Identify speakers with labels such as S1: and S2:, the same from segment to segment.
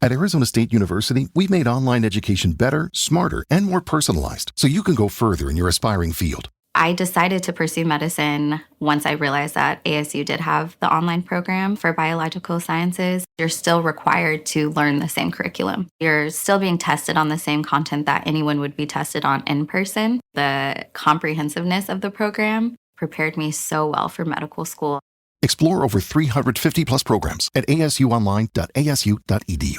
S1: At Arizona State University, we've made online education better, smarter, and more personalized so you can go further in your aspiring field.
S2: I decided to pursue medicine once I realized that ASU did have the online program for biological sciences. You're still required to learn the same curriculum. You're still being tested on the same content that anyone would be tested on in person. The comprehensiveness of the program prepared me so well for medical school.
S1: Explore over 350 plus programs at asuonline.asu.edu.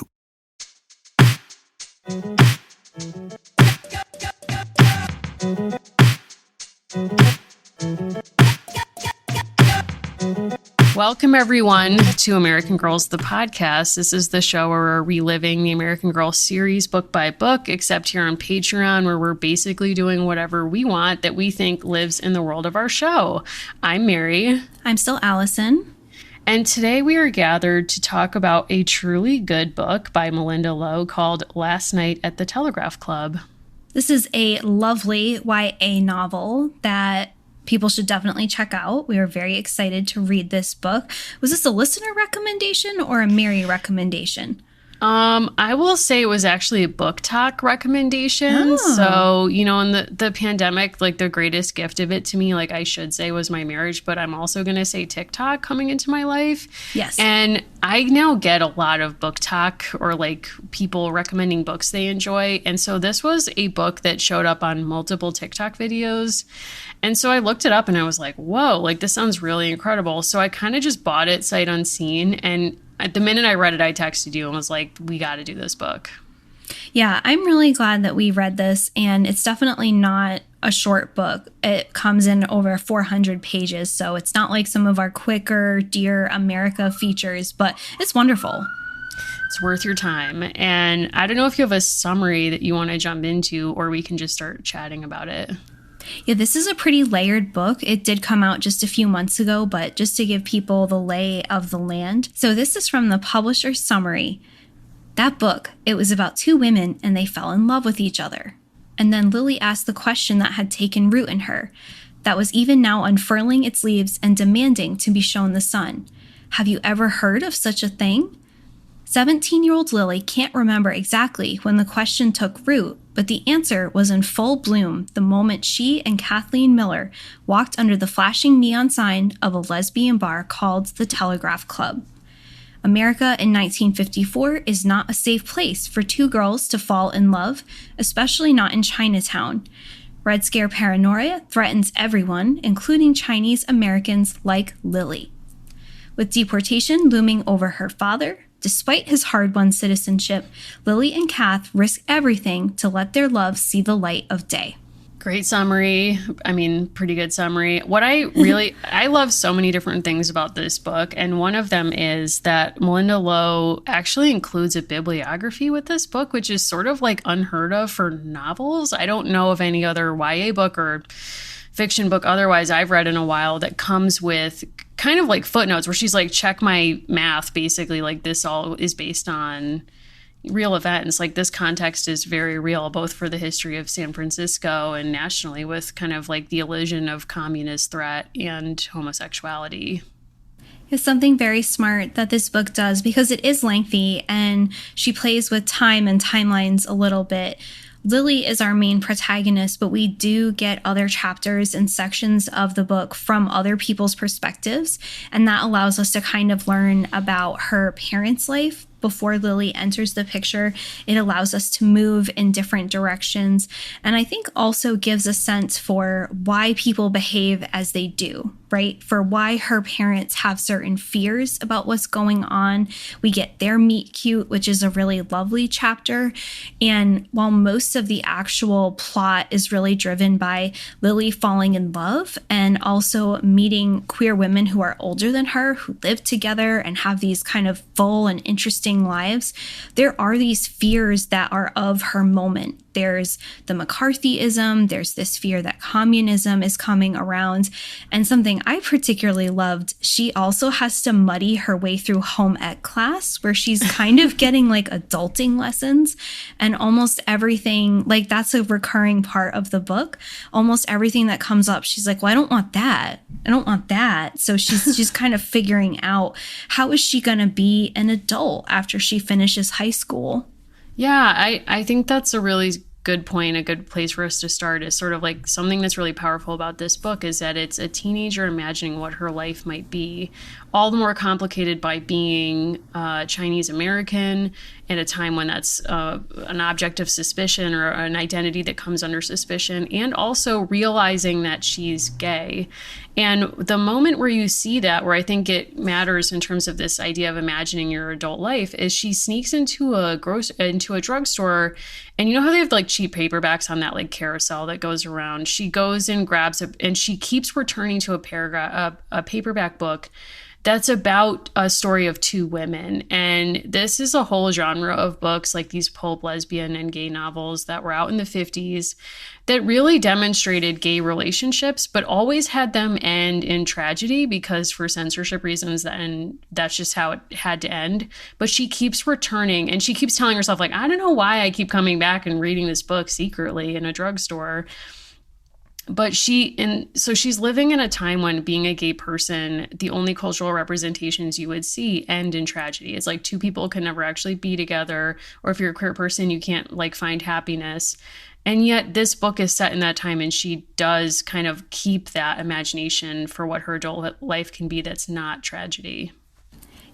S3: Welcome, everyone, to American Girls, the podcast. This is the show where we're reliving the American Girl series book by book, except here on Patreon, where we're basically doing whatever we want that we think lives in the world of our show. I'm Mary.
S4: I'm still Allison.
S3: And today we are gathered to talk about a truly good book by Malinda Lo called Last Night at the Telegraph Club.
S4: This is a lovely YA novel that people should definitely check out. We are very excited to read this book. Was this a listener recommendation or a Mary recommendation?
S3: I will say it was actually a book talk recommendation.
S4: Oh.
S3: So, you know, in the pandemic, like the greatest gift of it to me, like I should say, was my marriage, but I'm also going to say TikTok coming into my life.
S4: Yes.
S3: And I now get a lot of book talk or like people recommending books they enjoy. And so this was a book that showed up on multiple TikTok videos. And so I looked it up and I was like, whoa, like this sounds really incredible. So I kind of just bought it sight unseen. And at the minute I read it, I texted you and was like, we got to do this book.
S4: Yeah, I'm really glad that we read this, and it's definitely not a short book. It comes in over 400 pages, so it's not like some of our quicker Dear America features, but it's wonderful.
S3: It's worth your time. And I don't know if you have a summary that you want to jump into, or we can just start chatting about it.
S4: Yeah, this is a pretty layered book. It did come out just a few months ago, but just to give people the lay of the land. So this is from the publisher's summary. That book, it was about two women and they fell in love with each other. And then Lily asked the question that had taken root in her, that was even now unfurling its leaves and demanding to be shown the sun. Have you ever heard of such a thing? 17-year-old Lily can't remember exactly when the question took root, but the answer was in full bloom the moment she and Kathleen Miller walked under the flashing neon sign of a lesbian bar called the Telegraph Club. America in 1954 is not a safe place for two girls to fall in love, especially not in Chinatown. Red Scare paranoia threatens everyone, including Chinese Americans like Lily. With deportation looming over her father, despite his hard-won citizenship, Lily and Kath risk everything to let their love see the light of day.
S3: Great summary. I mean, pretty good summary. What I love so many different things about this book, and one of them is that Malinda Lo actually includes a bibliography with this book, which is sort of like unheard of for novels. I don't know of any other YA book or fiction book otherwise I've read in a while that comes with kind of like footnotes where she's like, check my math, basically, like this all is based on real events. Like this context is very real, both for the history of San Francisco and nationally, with kind of like the illusion of communist threat and homosexuality.
S4: It's something very smart that this book does because it is lengthy and she plays with time and timelines a little bit. Lily is our main protagonist, but we do get other chapters and sections of the book from other people's perspectives, and that allows us to kind of learn about her parents' life before Lily enters the picture. It allows us to move in different directions, and I think also gives a sense for why people behave as they do, right? For why her parents have certain fears about what's going on. We get their meet cute, which is a really lovely chapter. And while most of the actual plot is really driven by Lily falling in love and also meeting queer women who are older than her, who live together and have these kind of full and interesting lives, there are these fears that are of her moment There's the McCarthyism, there's this fear that communism is coming around. And something I particularly loved, she also has to muddy her way through home ec class where she's kind of getting like adulting lessons, and almost everything, like that's a recurring part of the book. Almost everything that comes up, she's like, well, I don't want that. I don't want that. So she's kind of figuring out how is she going to be an adult after she finishes high school.
S3: Yeah, I think that's a really good point. A good place for us to start is sort of like something that's really powerful about this book is that it's a teenager imagining what her life might be, all the more complicated by being Chinese American at a time when that's an object of suspicion or an identity that comes under suspicion, and also realizing that she's gay. And the moment where you see that, where I think it matters in terms of this idea of imagining your adult life, is she sneaks into a drugstore, and you know how they have like cheap paperbacks on that like carousel that goes around. She goes and grabs it, and she keeps returning to a paperback book that's about a story of two women. And this is a whole genre of books, like these pulp lesbian and gay novels that were out in the 50s that really demonstrated gay relationships, but always had them end in tragedy because for censorship reasons, and that's just how it had to end. But she keeps returning, and she keeps telling herself, like, I don't know why I keep coming back and reading this book secretly in a drugstore. But so she's living in a time when being a gay person, the only cultural representations you would see end in tragedy. It's like two people can never actually be together, or if you're a queer person, you can't like find happiness. And yet this book is set in that time, and she does kind of keep that imagination for what her adult life can be that's not tragedy.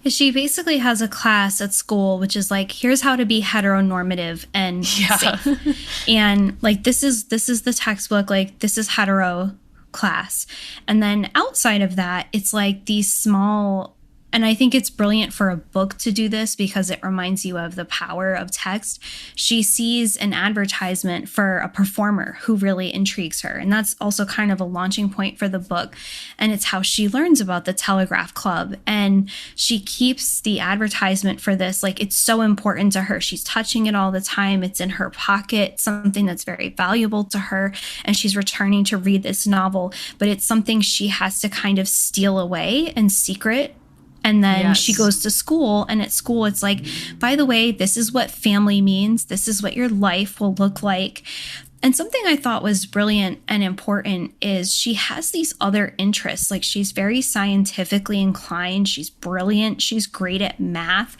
S4: She basically has a class at school, which is like, here's how to be heteronormative and safe. And like, this is the textbook, like this is hetero class. And then outside of that, it's like these small, and I think it's brilliant for a book to do this because it reminds you of the power of text. She sees an advertisement for a performer who really intrigues her. And that's also kind of a launching point for the book. And it's how she learns about the Telegraph Club. And she keeps the advertisement for this, like it's so important to her. She's touching it all the time. It's in her pocket, something that's very valuable to her. And she's returning to read this novel, but it's something she has to kind of steal away in secret. And then she goes to school, and at school, it's like, by the way, this is what family means. This is what your life will look like. And something I thought was brilliant and important is she has these other interests. Like she's very scientifically inclined. She's brilliant. She's great at math.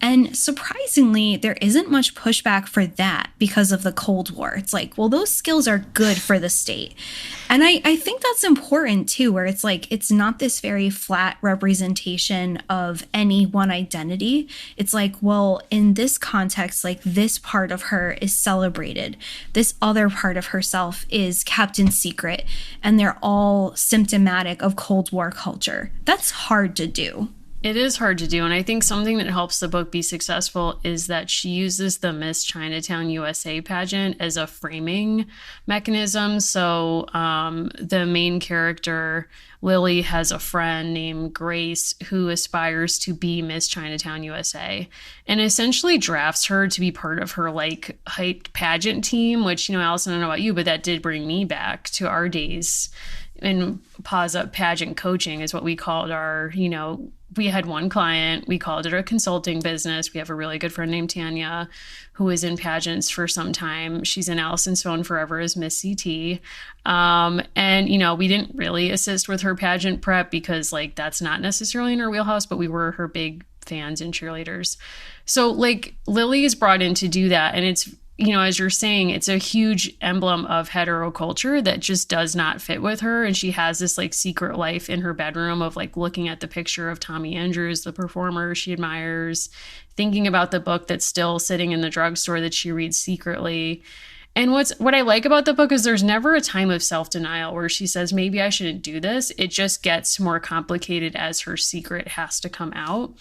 S4: And surprisingly, there isn't much pushback for that because of the Cold War. It's like, well, those skills are good for the state. And I think that's important too, where it's like, it's not this very flat representation of any one identity. It's like, well, in this context, like this part of her is celebrated. This other part of herself is kept in secret. And they're all symptomatic of Cold War culture. That's hard to do.
S3: It is hard to do, and I think something that helps the book be successful is that she uses the Miss Chinatown USA pageant as a framing mechanism. So the main character, Lily, has a friend named Grace who aspires to be Miss Chinatown USA and essentially drafts her to be part of her like hyped pageant team, which, you know, Allison, I don't know about you, but that did bring me back to our days. And pause up pageant coaching is what we called our, you know, we had one client, we called it a consulting business. We have a really good friend named Tanya who was in pageants for some time. She's in Allison's phone forever as Miss CT. And, you know, we didn't really assist with her pageant prep because like that's not necessarily in her wheelhouse, but we were her big fans and cheerleaders. So like Lily is brought in to do that. And it's, you know, as you're saying, it's a huge emblem of hetero culture that just does not fit with her. And she has this like secret life in her bedroom of like looking at the picture of Tommy Andrews, the performer she admires, thinking about the book that's still sitting in the drugstore that she reads secretly. And what I like about the book is there's never a time of self-denial where she says, maybe I shouldn't do this. It just gets more complicated as her secret has to come out.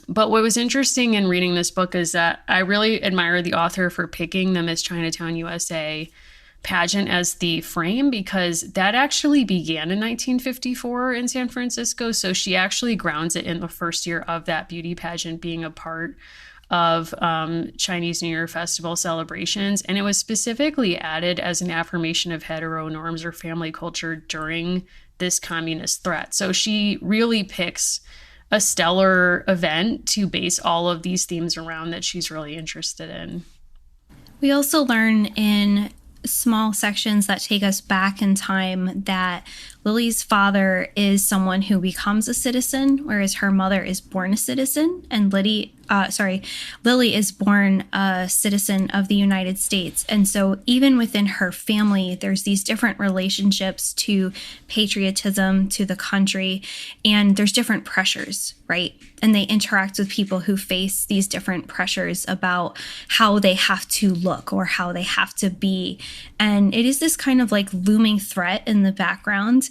S3: But what was interesting in reading this book is that I really admire the author for picking the Miss Chinatown USA pageant as the frame because that actually began in 1954 in San Francisco. So she actually grounds it in the first year of that beauty pageant being a part of Chinese New Year festival celebrations. And it was specifically added as an affirmation of hetero norms or family culture during this communist threat. So she really picks a stellar event to base all of these themes around that she's really interested in.
S4: We also learn in small sections that take us back in time that Lily's father is someone who becomes a citizen, whereas her mother is born a citizen, and Lily is born a citizen of the United States. And so even within her family, there's these different relationships to patriotism, to the country, and there's different pressures, right? And they interact with people who face these different pressures about how they have to look or how they have to be. And it is this kind of like looming threat in the background.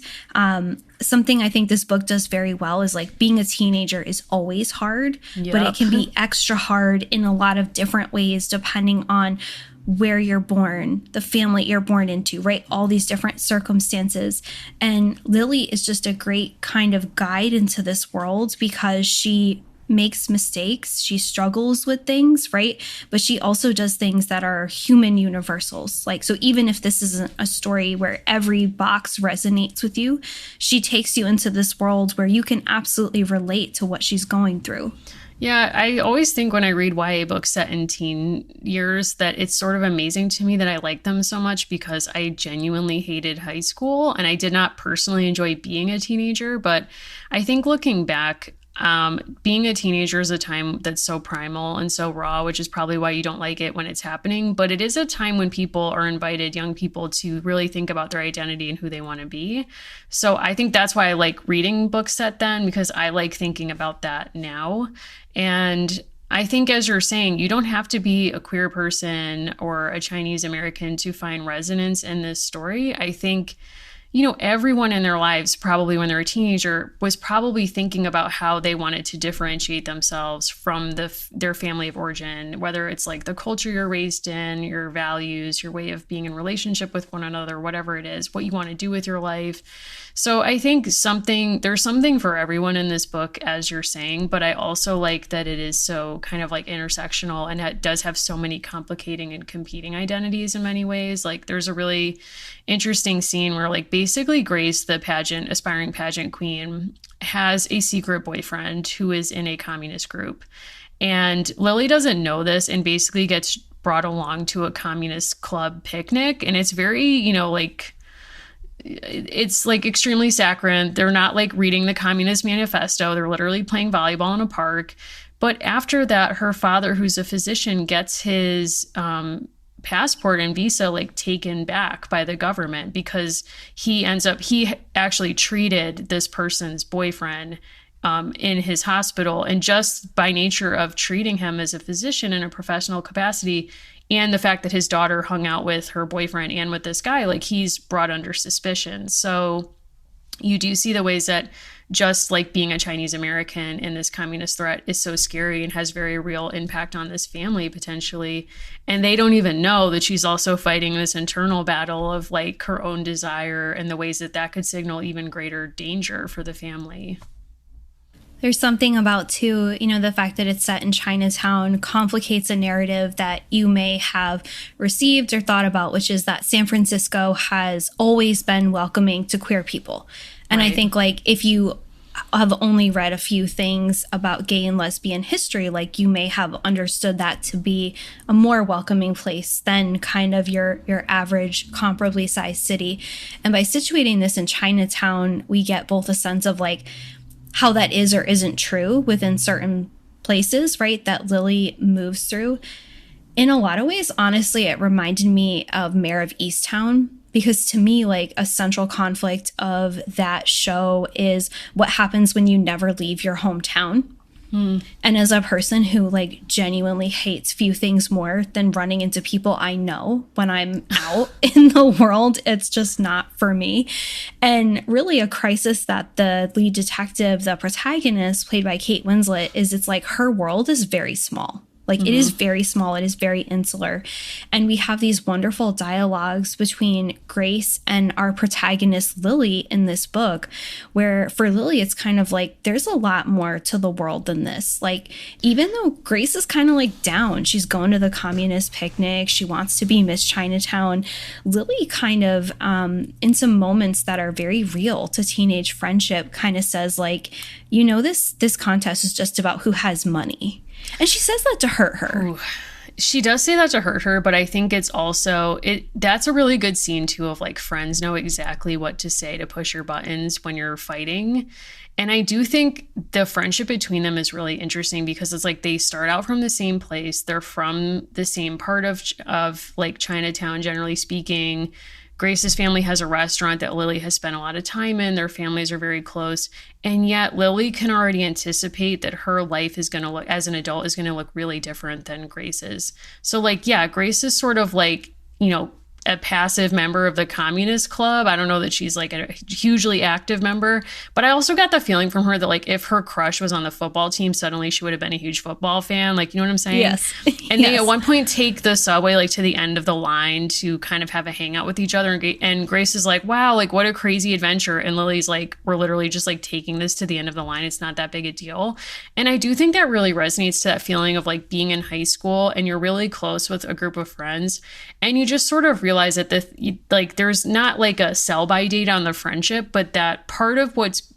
S4: Something I think this book does very well is like being a teenager is always hard, but it can be extra hard in a lot of different ways depending on where you're born, the family you're born into, right? All these different circumstances. And Lily is just a great kind of guide into this world because she makes mistakes, she struggles with things, right? But she also does things that are human universals. Like, so even if this isn't a story where every box resonates with you, she takes you into this world where you can absolutely relate to what she's going through.
S3: Yeah, I always think when I read YA books set in teen years that it's sort of amazing to me that I like them so much because I genuinely hated high school and I did not personally enjoy being a teenager. But I think looking back, being a teenager is a time that's so primal and so raw, which is probably why you don't like it when it's happening. But it is a time when people are invited, young people, to really think about their identity and who they want to be. So I think that's why I like reading books set then, because I like thinking about that now. And I think, as you're saying, you don't have to be a queer person or a Chinese American to find resonance in this story. I think, you know, everyone in their lives, probably when they're a teenager, was probably thinking about how they wanted to differentiate themselves from their family of origin, whether it's like the culture you're raised in, your values, your way of being in relationship with one another, whatever it is, what you want to do with your life. So I think there's something for everyone in this book, as you're saying, but I also like that it is so kind of like intersectional and it does have so many complicating and competing identities in many ways. Like there's a really interesting scene where like basically Grace, the aspiring pageant queen, has a secret boyfriend who is in a communist group. And Lily doesn't know this and basically gets brought along to a communist club picnic. And it's very, you know, like, it's like extremely saccharine. They're not like reading the Communist Manifesto. They're literally playing volleyball in a park. But after that, her father, who's a physician, gets his passport and visa like taken back by the government because he actually treated this person's boyfriend in his hospital. And just by nature of treating him as a physician in a professional capacity, and the fact that his daughter hung out with her boyfriend and with this guy, like he's brought under suspicion. So you do see the ways that just like being a Chinese American in this communist threat is so scary and has very real impact on this family potentially. And they don't even know that she's also fighting this internal battle of like her own desire and the ways that that could signal even greater danger for the family.
S4: There's something about, too, you know, the fact that it's set in Chinatown complicates a narrative that you may have received or thought about, which is that San Francisco has always been welcoming to queer people. And right. I think, like, if you have only read a few things about gay and lesbian history, like, you may have understood that to be a more welcoming place than kind of your average comparably sized city. And by situating this in Chinatown, we get both a sense of, like, how that is or isn't true within certain places, right, that Lily moves through. In a lot of ways, honestly, it reminded me of Mare of Easttown, because to me, like, a central conflict of that show is what happens when you never leave your hometown. And as a person who like genuinely hates few things more than running into people I know when I'm out in the world, it's just not for me. And really a crisis that the lead detective, the protagonist, played by Kate Winslet, is it's like her world is very small. Like it is very small. It is very insular. And we have these wonderful dialogues between Grace and our protagonist, Lily, in this book, where for Lily, it's kind of like there's a lot more to the world than this. Like, even though Grace is kind of like down, she's going to the communist picnic, she wants to be Miss Chinatown. Lily kind of, in some moments that are very real to teenage friendship, kind of says like, you know, this contest is just about who has money. And she says that to hurt her.
S3: Ooh. She does say that to hurt her, but I think it's also, that's a really good scene too of like friends know exactly what to say to push your buttons when you're fighting. And I do think the friendship between them is really interesting because it's like they start out from the same place. They're from the same part of like Chinatown, generally speaking. Grace's family has a restaurant that Lily has spent a lot of time in. Their families are very close. And yet Lily can already anticipate that her life is going to look, as an adult, is going to look really different than Grace's. So like, yeah, Grace is sort of like, you know, a passive member of the Communist Club. I don't know that she's like a hugely active member, but I also got the feeling from her that like if her crush was on the football team, suddenly she would have been a huge football fan. Like, you know what I'm saying?
S4: Yes.
S3: And they at one point take the subway like to the end of the line to kind of have a hangout with each other. And Grace is like, wow, like what a crazy adventure. And Lily's like, we're literally just like taking this to the end of the line. It's not that big a deal. And I do think that really resonates to that feeling of like being in high school and you're really close with a group of friends and you just sort of realize that like there's not like a sell-by date on the friendship, but that part of what's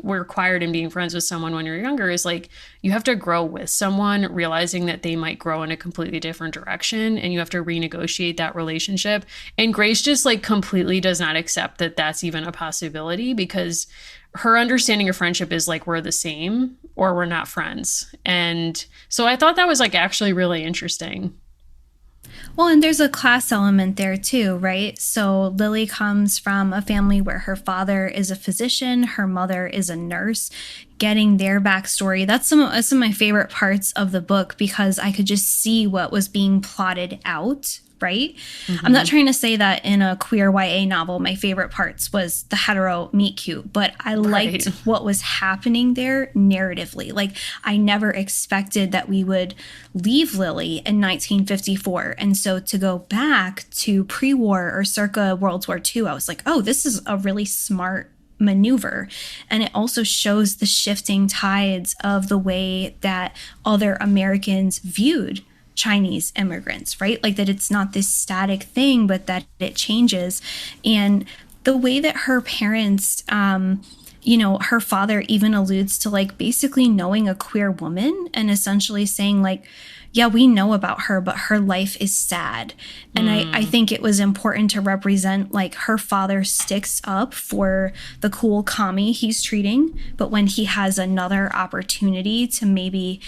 S3: required in being friends with someone when you're younger is like you have to grow with someone, realizing that they might grow in a completely different direction and you have to renegotiate that relationship. And Grace just like completely does not accept that that's even a possibility because her understanding of friendship is like we're the same or we're not friends. And so I thought that was like actually really interesting.
S4: Well, and there's a class element there too, right? So Lily comes from a family where her father is a physician, her mother is a nurse. Getting their backstory, that's some of my favorite parts of the book because I could just see what was being plotted out, right? Mm-hmm. I'm not trying to say that in a queer YA novel, my favorite parts was the hetero meet cute, but I liked what was happening there narratively. Like, I never expected that we would leave Lily in 1954. And so to go back to pre-war or circa World War II, I was like, oh, this is a really smart maneuver. And it also shows the shifting tides of the way that other Americans viewed Chinese immigrants, right? Like that it's not this static thing, but that it changes. And the way that her parents, you know, her father even alludes to like basically knowing a queer woman and essentially saying like, yeah, we know about her, but her life is sad. And I think it was important to represent like her father sticks up for the cool commie he's treating, but when he has another opportunity to maybe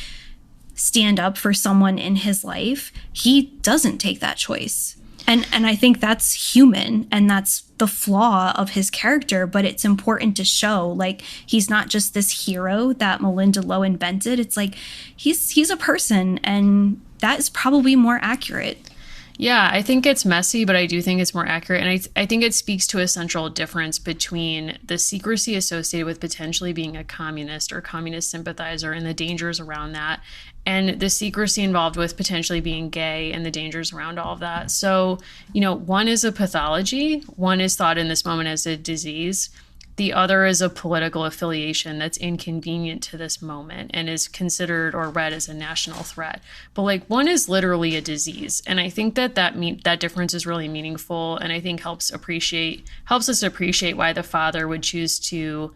S4: stand up for someone in his life, he doesn't take that choice. And I think that's human and that's the flaw of his character, but it's important to show like he's not just this hero that Malinda Lo invented. It's like he's a person, and that is probably more accurate.
S3: Yeah, I think it's messy, but I do think it's more accurate. And I think it speaks to a central difference between the secrecy associated with potentially being a communist or communist sympathizer and the dangers around that, and the secrecy involved with potentially being gay and the dangers around all of that. So, you know, one is a pathology, one is thought in this moment as a disease. The other is a political affiliation that's inconvenient to this moment and is considered or read as a national threat. But like one is literally a disease. And I think that difference is really meaningful, and I think helps us appreciate why the father would choose to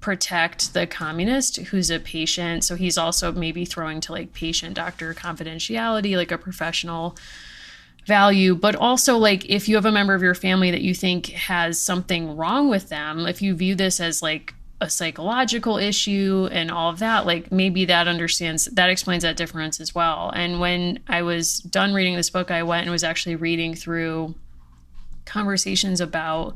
S3: protect the communist who's a patient. So he's also maybe throwing to like patient-doctor confidentiality, like a professional value, but also like if you have a member of your family that you think has something wrong with them, if you view this as like a psychological issue and all of that, like maybe that explains that difference as well. And when I was done reading this book, I went and was actually reading through conversations about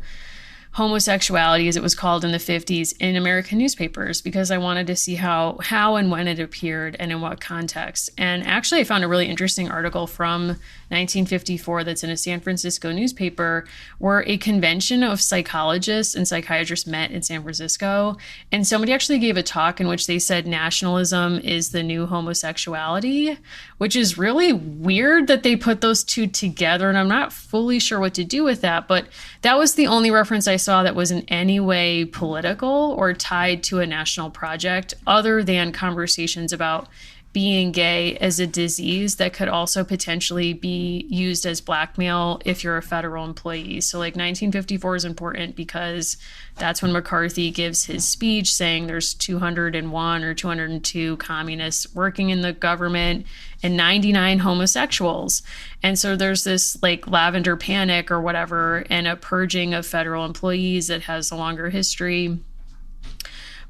S3: homosexuality, as it was called in the 50s, in American newspapers, because I wanted to see how and when it appeared and in what context. And actually, I found a really interesting article from 1954 that's in a San Francisco newspaper, where a convention of psychologists and psychiatrists met in San Francisco. And somebody actually gave a talk in which they said nationalism is the new homosexuality, which is really weird that they put those two together. And I'm not fully sure what to do with that, but that was the only reference I saw that was in any way political or tied to a national project, other than conversations about being gay as a disease that could also potentially be used as blackmail if you're a federal employee. So like 1954 is important because that's when McCarthy gives his speech saying there's 201 or 202 communists working in the government and 99 homosexuals. And so there's this like lavender panic or whatever, and a purging of federal employees that has a longer history.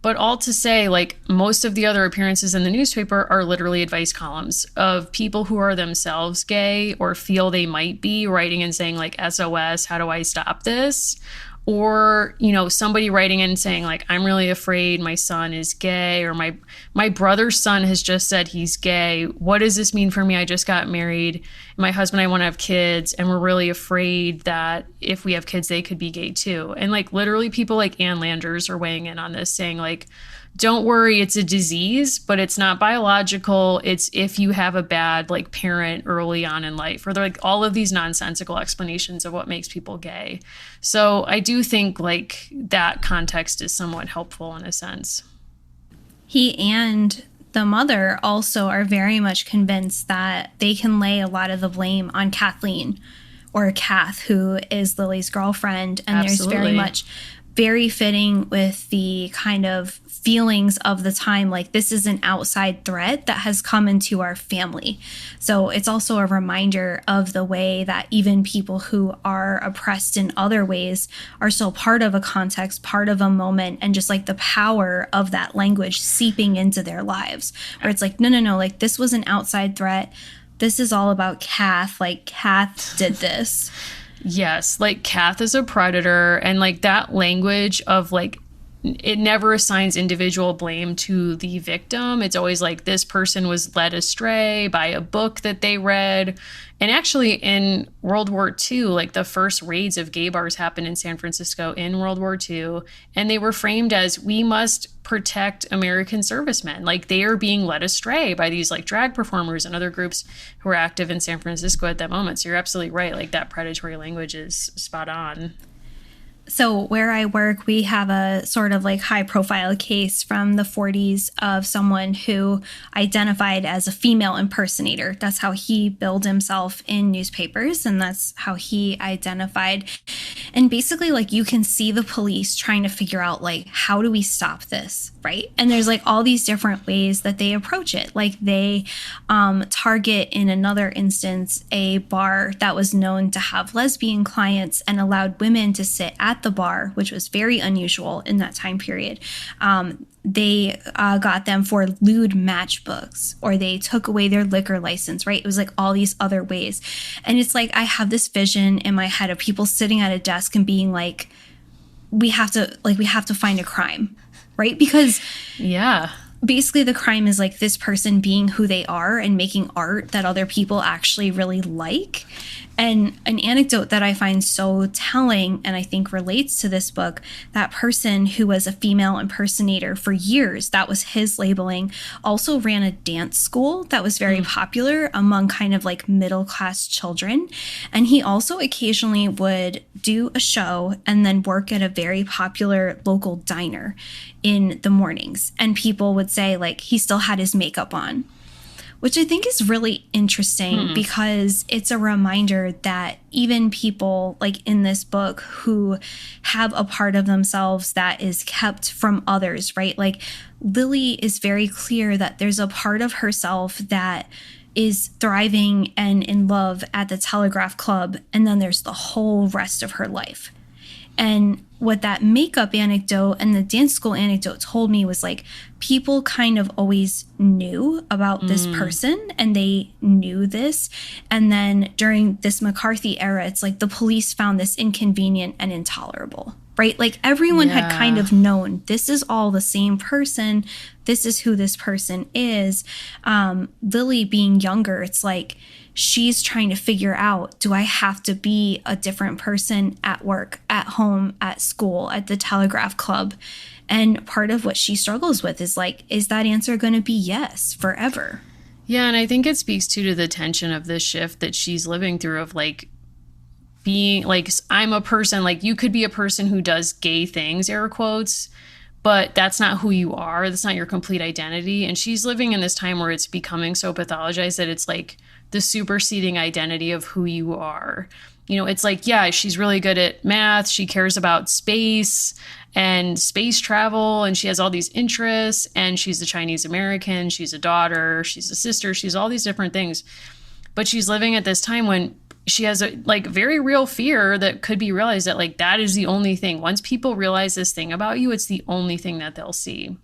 S3: But all to say, like, most of the other appearances in the newspaper are literally advice columns of people who are themselves gay or feel they might be, writing and saying, like, SOS, how do I stop this? Or, you know, somebody writing in saying, like, I'm really afraid my son is gay, or my brother's son has just said he's gay. What does this mean for me? I just got married. My husband and I want to have kids, and we're really afraid that if we have kids, they could be gay too. And like literally people like Ann Landers are weighing in on this, saying like, don't worry, it's a disease, but it's not biological. It's if you have a bad like parent early on in life, or like all of these nonsensical explanations of what makes people gay. So I do think like that context is somewhat helpful in a sense.
S4: He and the mother also are very much convinced that they can lay a lot of the blame on Kathleen, or Kath, who is Lily's girlfriend. And
S3: Absolutely.
S4: There's very much very fitting with the kind of feelings of the time, like this is an outside threat that has come into our family. So it's also a reminder of the way that even people who are oppressed in other ways are still part of a context, part of a moment, and just like the power of that language seeping into their lives, where it's like, no, like this was an outside threat. This is all about Kath. Like Kath did this.
S3: Yes, like Kath is a predator, and like that language of like, it never assigns individual blame to the victim. It's always like this person was led astray by a book that they read. And actually in World War II, like the first raids of gay bars happened in San Francisco in World War II. And they were framed as, we must protect American servicemen. Like they are being led astray by these like drag performers and other groups who were active in San Francisco at that moment. So you're absolutely right. Like that predatory language is spot on.
S4: So where I work, we have a sort of like high profile case from the 40s of someone who identified as a female impersonator. That's how he billed himself in newspapers, and that's how he identified. And basically, like, you can see the police trying to figure out, like, how do we stop this, right? And there's like all these different ways that they approach it. Like they target, in another instance, a bar that was known to have lesbian clients and allowed women to sit at the bar, which was very unusual in that time period. They got them for lewd matchbooks, or they took away their liquor license, right? It was like all these other ways. And it's like, I have this vision in my head of people sitting at a desk and being like, we have to find a crime, right? Because basically the crime is like this person being who they are and making art that other people actually really like. And an anecdote that I find so telling, and I think relates to this book, that person who was a female impersonator for years, that was his labeling, also ran a dance school that was very popular among kind of like middle-class children. And he also occasionally would do a show and then work at a very popular local diner in the mornings. And people would say, like, he still had his makeup on, which I think is really interesting because it's a reminder that even people like in this book who have a part of themselves that is kept from others, right? Like Lily is very clear that there's a part of herself that is thriving and in love at the Telegraph Club, and then there's the whole rest of her life. And what that makeup anecdote and the dance school anecdote told me was like, people kind of always knew about this person, and they knew this. And then during this McCarthy era, it's like the police found this inconvenient and intolerable, right? Like everyone had kind of known this is all the same person. This is who this person is. Lily being younger, it's like she's trying to figure out, do I have to be a different person at work, at home, at school, at the Telegraph Club? And part of what she struggles with is like, is that answer going to be yes forever?
S3: Yeah, and I think it speaks to the tension of this shift that she's living through of like being like, I'm a person, like you could be a person who does gay things, air quotes, but that's not who you are. That's not your complete identity. And she's living in this time where it's becoming so pathologized that it's like the superseding identity of who you are. You know, it's like, yeah, she's really good at math. She cares about space and space travel, and she has all these interests, and she's a Chinese American. She's a daughter. She's a sister. She's all these different things. But she's living at this time when she has a like very real fear that could be realized that like that is the only thing. Once people realize this thing about you, it's the only thing that they'll see.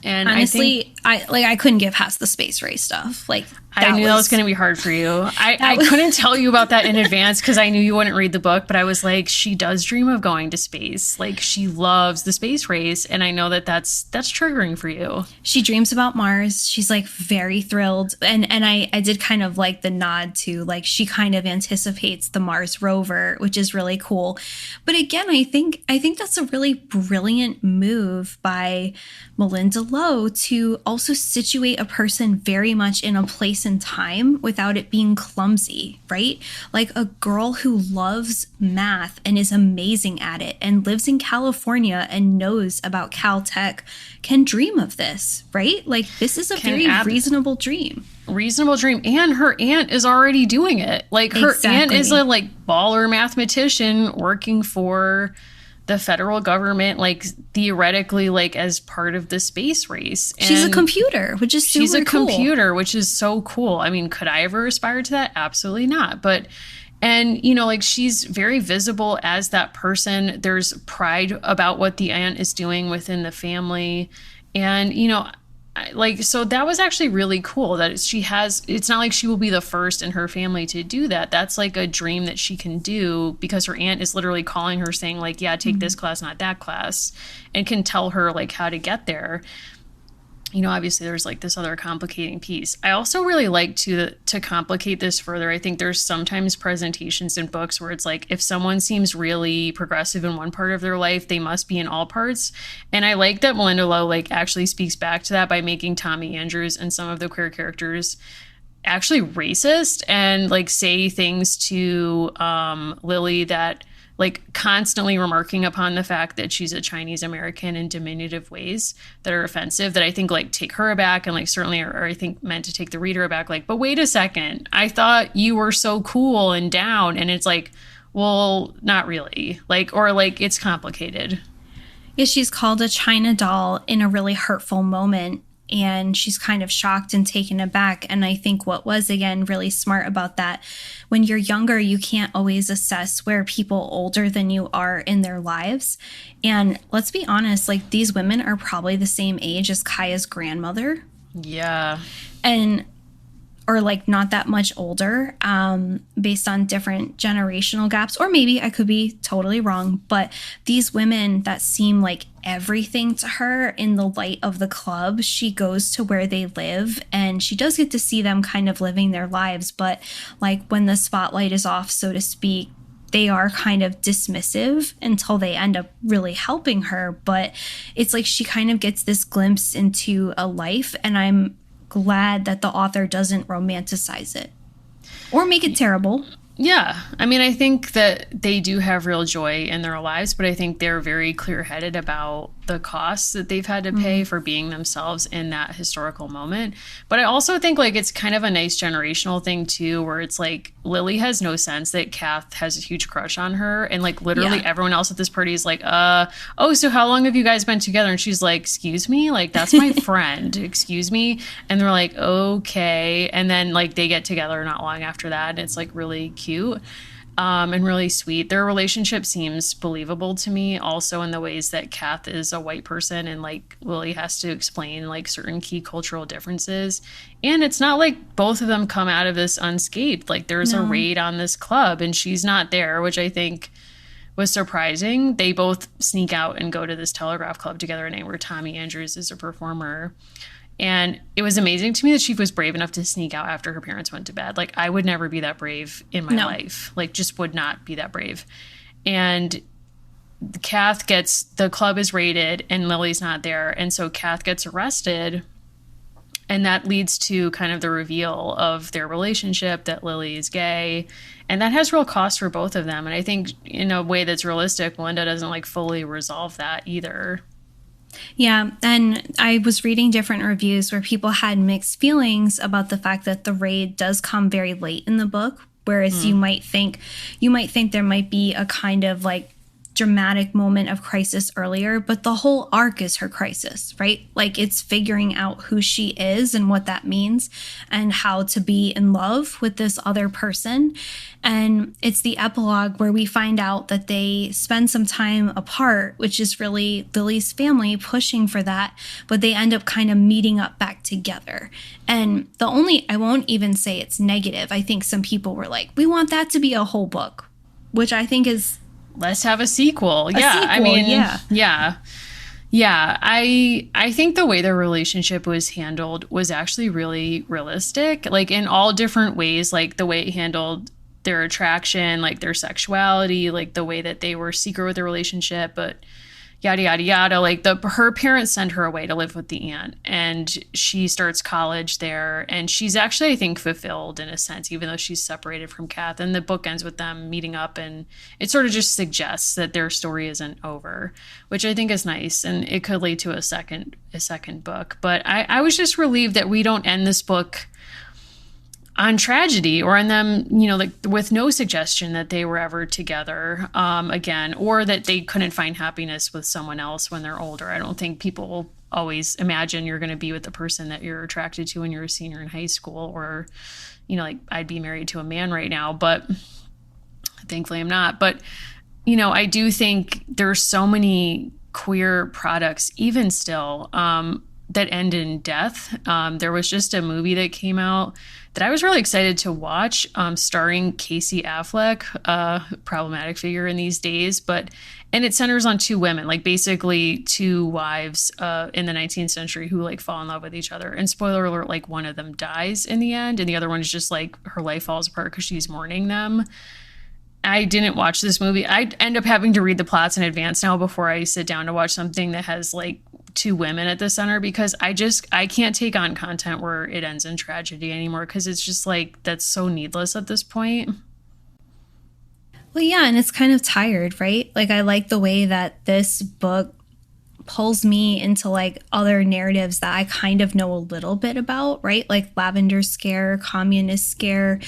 S3: And
S4: honestly, I couldn't get past the space race stuff. Like
S3: I knew that was going to be hard for you. I couldn't tell you about that in advance because I knew you wouldn't read the book. But I was like, she does dream of going to space. Like she loves the space race, and I know that that's triggering for you.
S4: She dreams about Mars. She's like very thrilled, and I did kind of like the nod to like she kind of anticipates the Mars rover, which is really cool. But again, I think that's a really brilliant move by Malinda Lo to also situate a person very much in a place and time without it being clumsy, right? Like a girl who loves math and is amazing at it and lives in California and knows about Caltech can dream of this, right? Like this is a very reasonable dream.
S3: Reasonable dream. And her aunt is already doing it. Like her aunt is a like baller mathematician working for the federal government, like theoretically, like as part of the space race. And
S4: she's a computer, which is super
S3: she's a
S4: cool.
S3: computer, which is so cool. I mean, could I ever aspire to that? Absolutely not. But, and you know, like she's very visible as that person. There's pride about what the aunt is doing within the family. And, you know, like, so that was actually really cool that she has, it's not like she will be the first in her family to do that. That's like a dream that she can do because her aunt is literally calling her saying like, yeah, take this class, not that class, and can tell her like how to get there. You know, obviously there's like this other complicating piece. I also really like to complicate this further. I think there's sometimes presentations in books where it's like, if someone seems really progressive in one part of their life, they must be in all parts. And I like that Malinda Lo like actually speaks back to that by making Tommy Andrews and some of the queer characters actually racist and like say things to Lily that like constantly remarking upon the fact that she's a Chinese American in diminutive ways that are offensive, that I think like take her aback and like certainly are I think meant to take the reader aback. Like, but wait a second, I thought you were so cool and down. And it's like, well, not really. Like, or like it's complicated.
S4: Yeah, she's called a China doll in a really hurtful moment. And she's kind of shocked and taken aback. And I think what was, again, really smart about that, when you're younger, you can't always assess where people older than you are in their lives. And let's be honest, like these women are probably the same age as Kaya's grandmother.
S3: Yeah.
S4: And or like not that much older, based on different generational gaps. Or maybe I could be totally wrong, but these women that seem like everything to her in the light of the club, she goes to where they live and she does get to see them kind of living their lives. But like when the spotlight is off, so to speak, they are kind of dismissive until they end up really helping her. But it's like she kind of gets this glimpse into a life, and I'm glad that the author doesn't romanticize it or make it terrible.
S3: Yeah. I mean, I think that they do have real joy in their lives, but I think they're very clear-headed about the costs that they've had to pay for being themselves in that historical moment. But I also think like it's kind of a nice generational thing too, where it's like Lily has no sense that Kath has a huge crush on her, and like literally everyone else at this party is like, oh, so how long have you guys been together? And she's like, excuse me, like that's my friend, excuse me. And they're like, okay. And then like they get together not long after that, and it's like really cute. And really sweet. Their relationship seems believable to me also in the ways that Kath is a white person and like Lily has to explain like certain key cultural differences. And it's not like both of them come out of this unscathed. Like there's a raid on this club and she's not there, which I think was surprising. They both sneak out and go to this Telegraph Club together at night where Tommy Andrews is a performer. And it was amazing to me that she was brave enough to sneak out after her parents went to bed. Like, I would never be that brave in my life. Like, just would not be that brave. And Kath the club is raided and Lily's not there. And so Kath gets arrested. And that leads to kind of the reveal of their relationship, that Lily is gay. And that has real cost for both of them. And I think in a way that's realistic, Malinda doesn't like fully resolve that either.
S4: Yeah, and I was reading different reviews where people had mixed feelings about the fact that the raid does come very late in the book, whereas you might think there might be a kind of like dramatic moment of crisis earlier, but the whole arc is her crisis, right? Like, it's figuring out who she is and what that means and how to be in love with this other person. And it's the epilogue where we find out that they spend some time apart, which is really Lily's family pushing for that, but they end up kind of meeting up back together. And I won't even say it's negative. I think some people were like, we want that to be a whole book, which I think is,
S3: let's have a sequel. I mean, yeah. I think the way their relationship was handled was actually really realistic, like in all different ways, like the way it handled their attraction, like their sexuality, like the way that they were secret with their relationship, but yada, yada, yada. Like her parents send her away to live with the aunt, and she starts college there. And she's actually, I think, fulfilled in a sense, even though she's separated from Kath. And the book ends with them meeting up, and it sort of just suggests that their story isn't over, which I think is nice. And it could lead to a second book. But I was just relieved that we don't end this book on tragedy, or on them, like with no suggestion that they were ever together again, or that they couldn't find happiness with someone else when they're older. I don't think people always imagine you're going to be with the person that you're attracted to when you're a senior in high school, or, like I'd be married to a man right now, but thankfully I'm not. But, I do think there's so many queer products, even still, that end in death. There was just a movie that came out that I was really excited to watch, starring Casey Affleck, problematic figure in these days, and it centers on two women, like basically two wives in the 19th century who like fall in love with each other. And spoiler alert, like one of them dies in the end, and the other one is just like her life falls apart because she's mourning them. I didn't watch this movie. I end up having to read the plots in advance now before I sit down to watch something that has like two women at the center, because I can't take on content where it ends in tragedy anymore, because it's just like, that's so needless at this point.
S4: Well, yeah, and it's kind of tired, right? Like, I like the way that this book pulls me into like other narratives that I kind of know a little bit about, right? Like Lavender Scare, Communist Scare,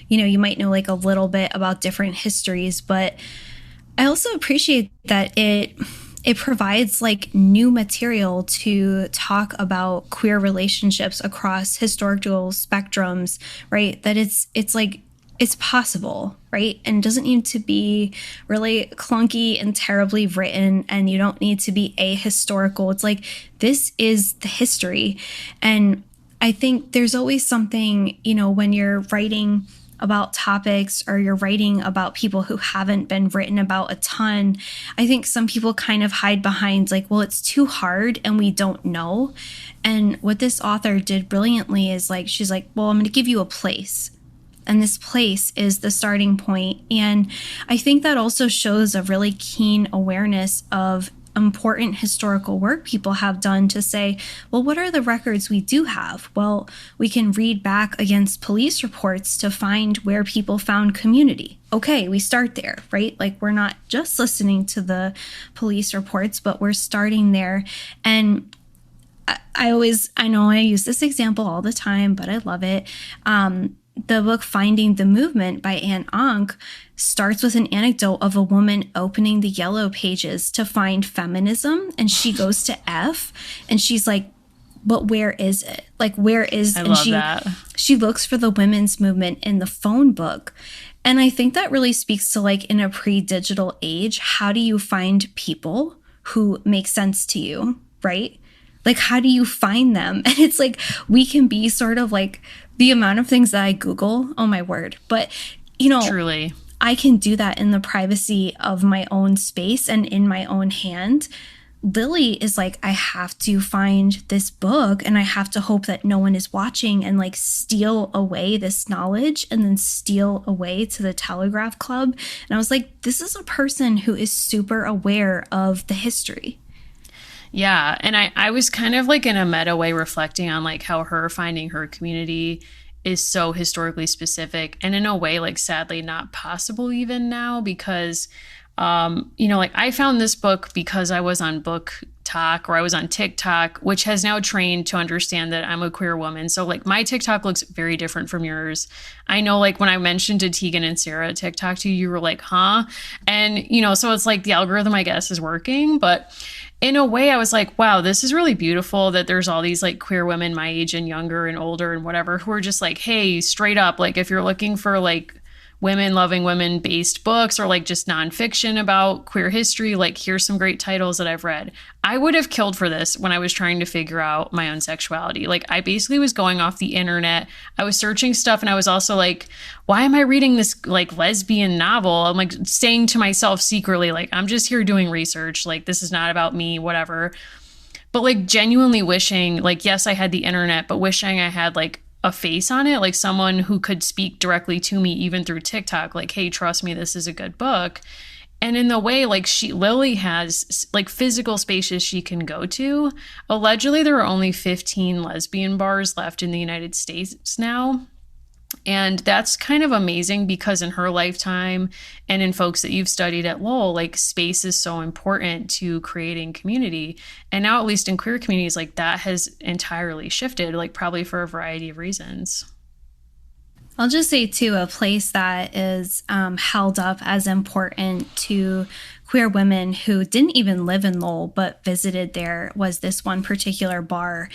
S4: you might know like a little bit about different histories, but I also appreciate that it provides like new material to talk about queer relationships across historical spectrums, right? That it's like, it's possible, right? And it doesn't need to be really clunky and terribly written, and you don't need to be ahistorical. It's like, this is the history. And I think there's always something, when you're writing about topics or you're writing about people who haven't been written about a ton, I think some people kind of hide behind like, well, it's too hard and we don't know. And what this author did brilliantly is like, she's like, well, I'm going to give you a place. And this place is the starting point. And I think that also shows a really keen awareness of important historical work people have done to say, well, what are the records we do have? Well, we can read back against police reports to find where people found community. Okay, we start there, right? Like, we're not just listening to the police reports, but we're starting there. And I know I use this example all the time, but I love it. The book Finding the Movement by Anne Ank starts with an anecdote of a woman opening the yellow pages to find feminism, and she goes to F, and she's like, but where is it? Like, where is...
S3: I
S4: and
S3: love that.
S4: She looks for the women's movement in the phone book. And I think that really speaks to, like, in a pre-digital age, how do you find people who make sense to you, right? Like, how do you find them? And it's like, we can be sort of like... The amount of things that I Google, oh my word. But,
S3: Truly.
S4: I can do that in the privacy of my own space and in my own hand. Lily is like, I have to find this book and I have to hope that no one is watching and like steal away this knowledge and then steal away to the Telegraph Club. And I was like, this is a person who is super aware of the history.
S3: Yeah. And I was kind of like in a meta way reflecting on like how her finding her community is so historically specific and in a way like sadly not possible even now because like I found this book because I was on Book Talk or I was on TikTok, which has now trained to understand that I'm a queer woman. So like my TikTok looks very different from yours. I know like when I mentioned to Tegan and Sarah TikTok to you, you were like, huh? And, so it's like the algorithm, I guess, is working. But in a way, I was like, wow, this is really beautiful that there's all these like queer women my age and younger and older and whatever who are just like, hey, straight up, like if you're looking for like women loving women based books or like just nonfiction about queer history, like here's some great titles that I've read. I would have killed for this when I was trying to figure out my own sexuality. Like I basically was going off the internet. I was searching stuff and I was also like, why am I reading this like lesbian novel? I'm like saying to myself secretly, like, I'm just here doing research. Like this is not about me, whatever. But like genuinely wishing, like, yes, I had the internet, but wishing I had like a face on it, like someone who could speak directly to me even through TikTok, like, hey, trust me, this is a good book. And in the way, like Lily has like physical spaces she can go to. Allegedly, there are only 15 lesbian bars left in the United States now. And that's kind of amazing because in her lifetime and in folks that you've studied at Lowell, like space is so important to creating community. And now, at least in queer communities, like that has entirely shifted, like probably for a variety of reasons.
S4: I'll just say, too, a place that is held up as important to queer women who didn't even live in Lowell but visited there was this one particular bar.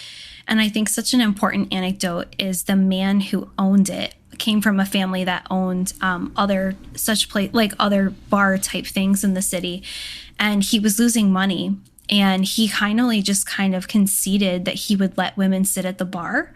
S4: And I think such an important anecdote is the man who owned it came from a family that owned other bar type things in the city. And he was losing money. And he kind of conceded that he would let women sit at the bar.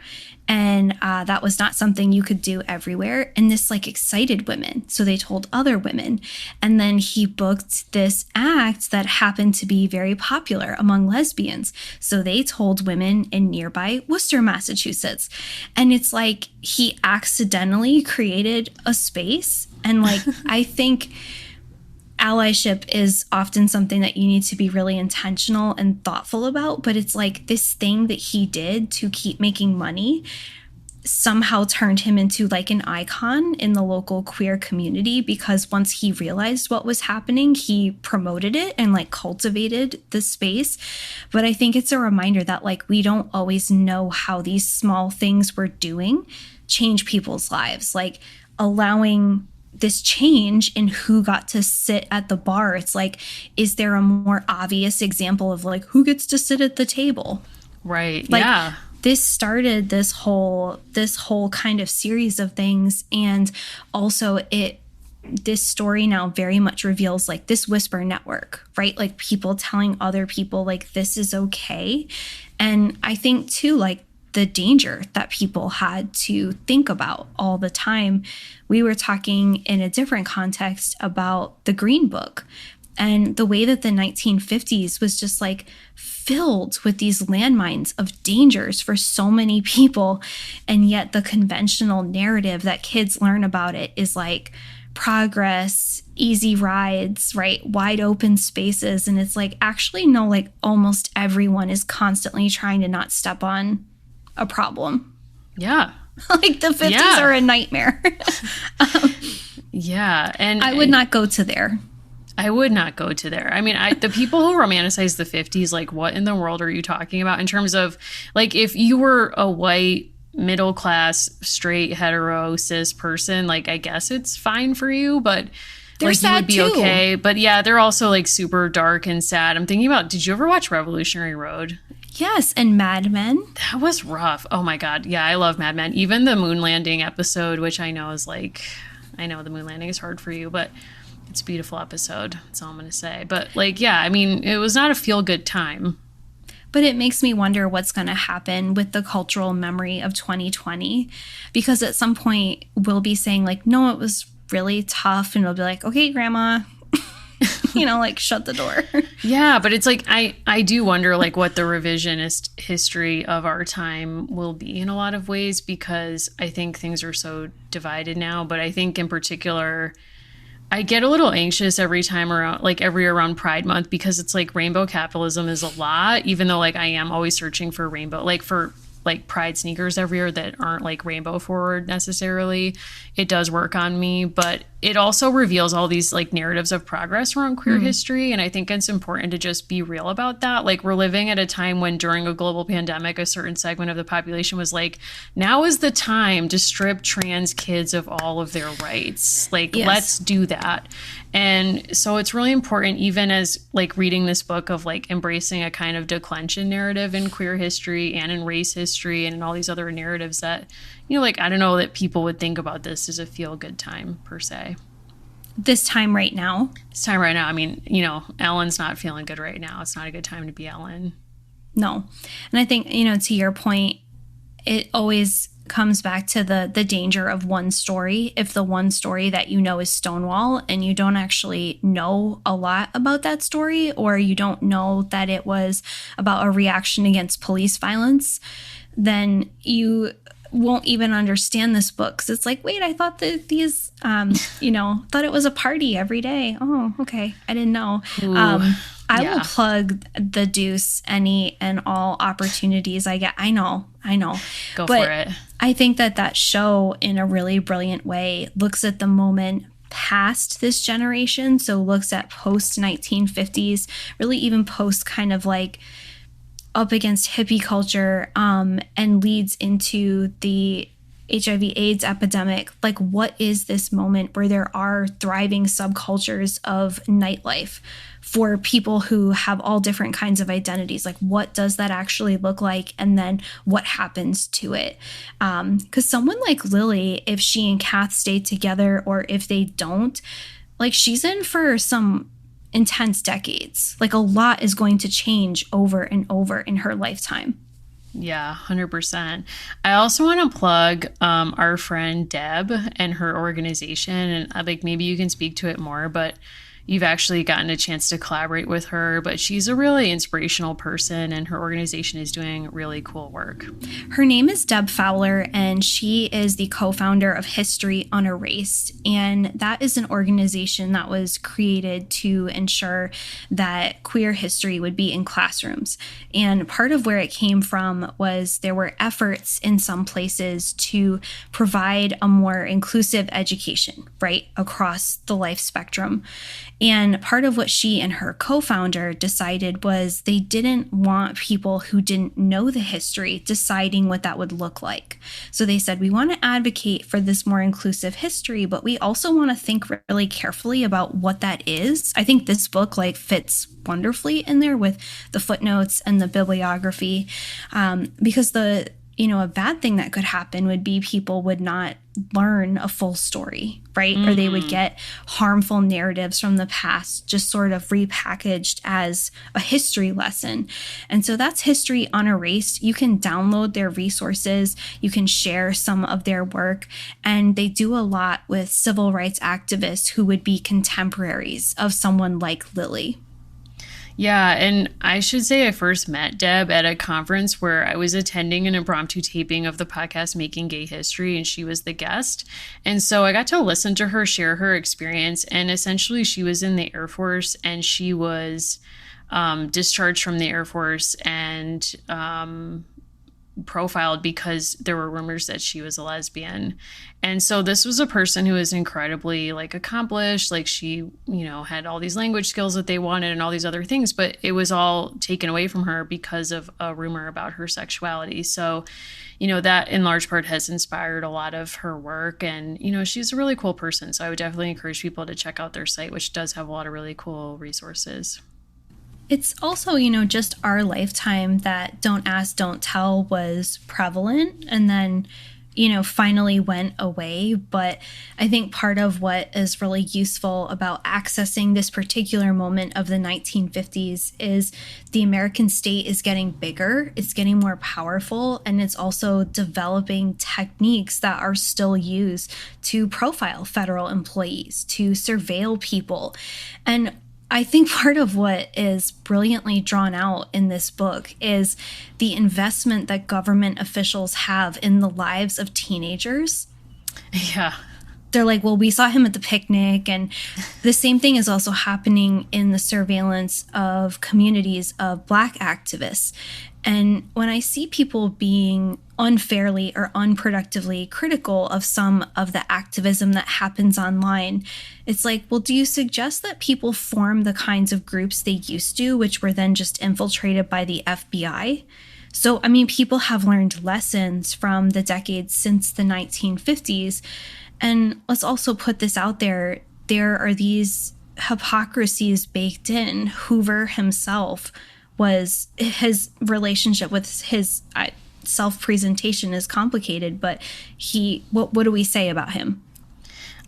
S4: And that was not something you could do everywhere. And this like excited women. So they told other women. And then he booked this act that happened to be very popular among lesbians. So they told women in nearby Worcester, Massachusetts. And it's like he accidentally created a space. And like, I think allyship is often something that you need to be really intentional and thoughtful about, but it's like this thing that he did to keep making money somehow turned him into like an icon in the local queer community, because once he realized what was happening, he promoted it and like cultivated the space. But I think it's a reminder that like we don't always know how these small things we're doing change people's lives, like allowing this change in who got to sit at the bar. It's like, is there a more obvious example of like who gets to sit at the table?
S3: Right.
S4: Like,
S3: yeah.
S4: This started this whole kind of series of things. And also this story now very much reveals like this whisper network, right? Like people telling other people like this is okay. And I think too, like the danger that people had to think about all the time. We were talking in a different context about the Green Book and the way that the 1950s was just like filled with these landmines of dangers for so many people. And yet the conventional narrative that kids learn about it is like progress, easy rides, right? Wide open spaces. And it's like, actually, no, like almost everyone is constantly trying to not step on a problem.
S3: Yeah.
S4: Like the 50s are a nightmare.
S3: Yeah. And
S4: I would not go to there.
S3: I would not go to there. I mean, the people who romanticize the 50s, like what in the world are you talking about in terms of like if you were a white middle class straight hetero cis person, like I guess it's fine for you, but
S4: they're
S3: like you would be
S4: too.
S3: okay. But yeah, they're also like super dark and sad. I'm thinking about, did you ever watch Revolutionary Road?
S4: Yes, and Mad Men.
S3: That was rough. Oh my God. Yeah, I love Mad Men. Even the moon landing episode, which I know is like, I know the moon landing is hard for you, but it's a beautiful episode. That's all I'm going to say. But like, yeah, I mean, it was not a feel-good time.
S4: But it makes me wonder what's going to happen with the cultural memory of 2020, because at some point we'll be saying like, no, it was really tough, and it'll be like, okay, grandma, like shut the door.
S3: Yeah, but it's like I do wonder like what the revisionist history of our time will be in a lot of ways, because I think things are so divided now. But I think in particular, I get a little anxious every time around Pride Month, because it's like rainbow capitalism is a lot, even though like I am always searching for rainbow, like for like Pride sneakers every year that aren't like rainbow forward necessarily. It does work on me, but it also reveals all these like narratives of progress around queer history. And I think it's important to just be real about that. Like, we're living at a time when during a global pandemic, a certain segment of the population was like, now is the time to strip trans kids of all of their rights. Like,
S4: Yes.
S3: Let's do that. And so it's really important, even as like reading this book, of like embracing a kind of declension narrative in queer history and in race history and in all these other narratives, that, like, I don't know that people would think about this as a feel good time per se.
S4: This time right now.
S3: I mean, Ellen's not feeling good right now. It's not a good time to be Ellen.
S4: No. And I think, to your point, it always comes back to the danger of one story. If the one story that is Stonewall, and you don't actually know a lot about that story, or you don't know that it was about a reaction against police violence, then you won't even understand this book. Because it's like, wait, I thought that these, thought it was a party every day. Oh, okay. I didn't know. I will plug the Deuce any and all opportunities I get. I know.
S3: Go
S4: but
S3: for it.
S4: I think that show, in a really brilliant way, looks at the moment past this generation. So looks at post 1950s, really even post kind of like up against hippie culture, and leads into the HIV/AIDS epidemic. Like, what is this moment where there are thriving subcultures of nightlife for people who have all different kinds of identities? Like, what does that actually look like? And then what happens to it? Because someone like Lily, if she and Kath stay together, or if they don't, like, she's in for some intense decades. Like, a lot is going to change over and over in her lifetime.
S3: Yeah, 100%. I also want to plug our friend Deb and her organization, and like maybe you can speak to it more, but you've actually gotten a chance to collaborate with her. But she's a really inspirational person, and her organization is doing really cool work.
S4: Her name is Deb Fowler, and she is the co-founder of History Unerased. And that is an organization that was created to ensure that queer history would be in classrooms. And part of where it came from was there were efforts in some places to provide a more inclusive education, right, across the life spectrum. And part of what she and her co-founder decided was they didn't want people who didn't know the history deciding what that would look like. So they said, we want to advocate for this more inclusive history, but we also want to think really carefully about what that is. I think this book fits wonderfully in there with the footnotes and the bibliography, because a bad thing that could happen would be people would not learn a full story, right? Or they would get harmful narratives from the past just sort of repackaged as a history lesson. And so that's History Unerased. You can download their resources. You can share some of their work. And they do a lot with civil rights activists who would be contemporaries of someone like Lily.
S3: Yeah, and I should say I first met Deb at a conference where I was attending an impromptu taping of the podcast Making Gay History, and she was the guest. And so I got to listen to her share her experience, and essentially she was in the Air Force, and she was discharged from the Air Force and profiled because there were rumors that she was a lesbian. And so this was a person who was incredibly accomplished. She, had all these language skills that they wanted and all these other things, but it was all taken away from her because of a rumor about her sexuality. So, that in large part has inspired a lot of her work. And, she's a really cool person. So I would definitely encourage people to check out their site, which does have a lot of really cool resources.
S4: It's also, just our lifetime that Don't Ask, Don't Tell was prevalent. And then, finally went away. But I think part of what is really useful about accessing this particular moment of the 1950s is the American state is getting bigger, it's getting more powerful, and it's also developing techniques that are still used to profile federal employees, to surveil people. And I think part of what is brilliantly drawn out in this book is the investment that government officials have in the lives of teenagers.
S3: Yeah.
S4: They're like, well, we saw him at the picnic. And the same thing is also happening in the surveillance of communities of Black activists. And when I see people being unfairly or unproductively critical of some of the activism that happens online, it's like, well, do you suggest that people form the kinds of groups they used to, which were then just infiltrated by the FBI? So, I mean, people have learned lessons from the decades since the 1950s. And let's also put this out there. There are these hypocrisies baked in. Hoover himself his relationship with his self-presentation is complicated, but what do we say about him?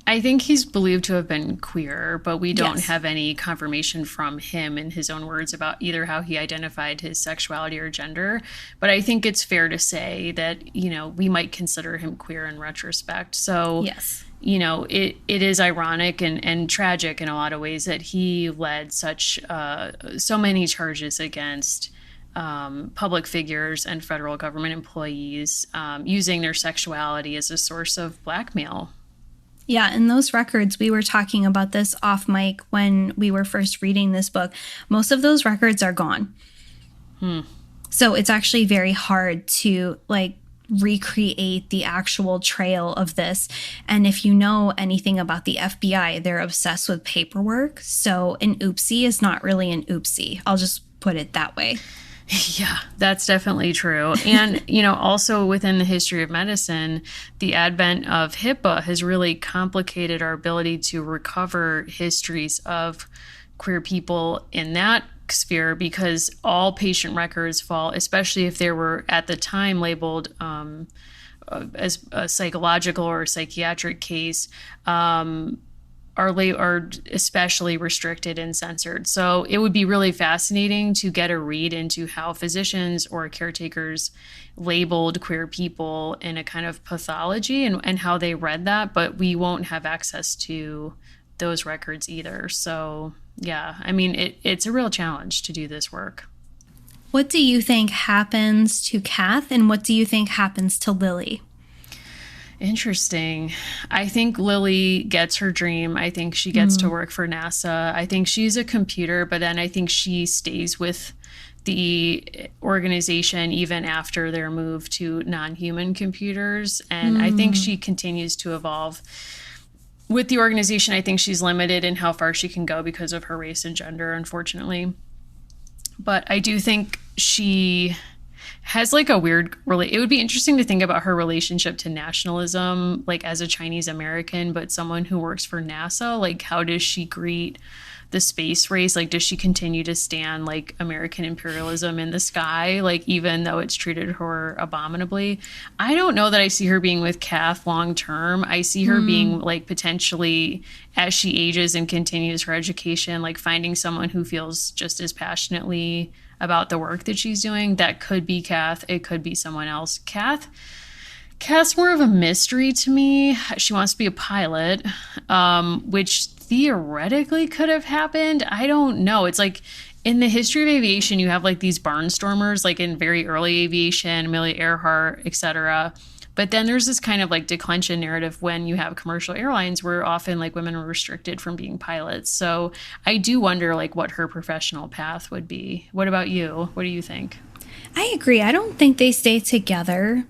S3: I think he's believed to have been queer, but we don't
S4: Yes.
S3: have any confirmation from him in his own words about either how he identified his sexuality or gender. But I think it's fair to say that, we might consider him queer in retrospect. So,
S4: Yes.
S3: it is ironic and tragic in a lot of ways that he led so many charges against public figures and federal government employees using their sexuality as a source of blackmail.
S4: Yeah, and those records, we were talking about this off mic when we were first reading this book. Most of those records are gone. So it's actually very hard to recreate the actual trail of this. And if you know anything about the FBI, they're obsessed with paperwork. So an oopsie is not really an oopsie. I'll just put it that way.
S3: Yeah, that's definitely true. And, also within the history of medicine, the advent of HIPAA has really complicated our ability to recover histories of queer people in that sphere, because all patient records fall, especially if they were at the time labeled as a psychological or psychiatric case, are especially restricted and censored. So it would be really fascinating to get a read into how physicians or caretakers labeled queer people in a kind of pathology and how they read that, but we won't have access to those records either. So yeah, I mean, it's a real challenge to do this work.
S4: What do you think happens to Kath, and what do you think happens to Lily?
S3: Interesting. I think Lily gets her dream. I think she gets to work for NASA. I think she's a computer, but then I think she stays with the organization even after their move to non-human computers. And I think she continues to evolve with the organization. I think she's limited in how far she can go because of her race and gender, unfortunately. But I do think she has a weird it would be interesting to think about her relationship to nationalism, as a Chinese American, but someone who works for NASA. How does she greet the space race? Does she continue to stand American imperialism in the sky, even though it's treated her abominably? I don't know that I see her being with Kath long term. I see her being potentially, as she ages and continues her education, finding someone who feels just as passionately about the work that she's doing. That could be Kath. It could be someone else. Kath's more of a mystery to me. She wants to be a pilot, which theoretically could have happened. I don't know. It's in the history of aviation, you have these barnstormers, in very early aviation, Amelia Earhart, etc. But then there's this kind of declension narrative when you have commercial airlines where often women are restricted from being pilots. So I do wonder what her professional path would be. What about you? What do you think?
S4: I agree. I don't think they stay together.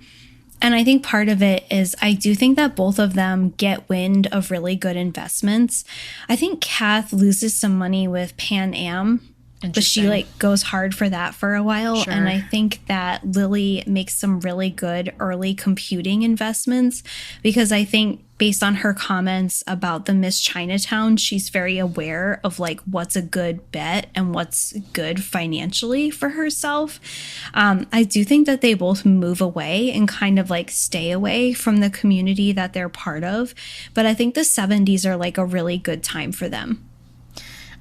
S4: And I think part of it is I do think that both of them get wind of really good investments. I think Kath loses some money with Pan Am but she like goes hard for that for a while.
S3: Sure.
S4: And I think that Lily makes some really good early computing investments, because I think based on her comments about the Miss Chinatown, she's very aware of like what's a good bet and what's good financially for herself. I do think that they both move away and kind of like stay away from the community that they're part of. But I think the 70s are like a really good time for them.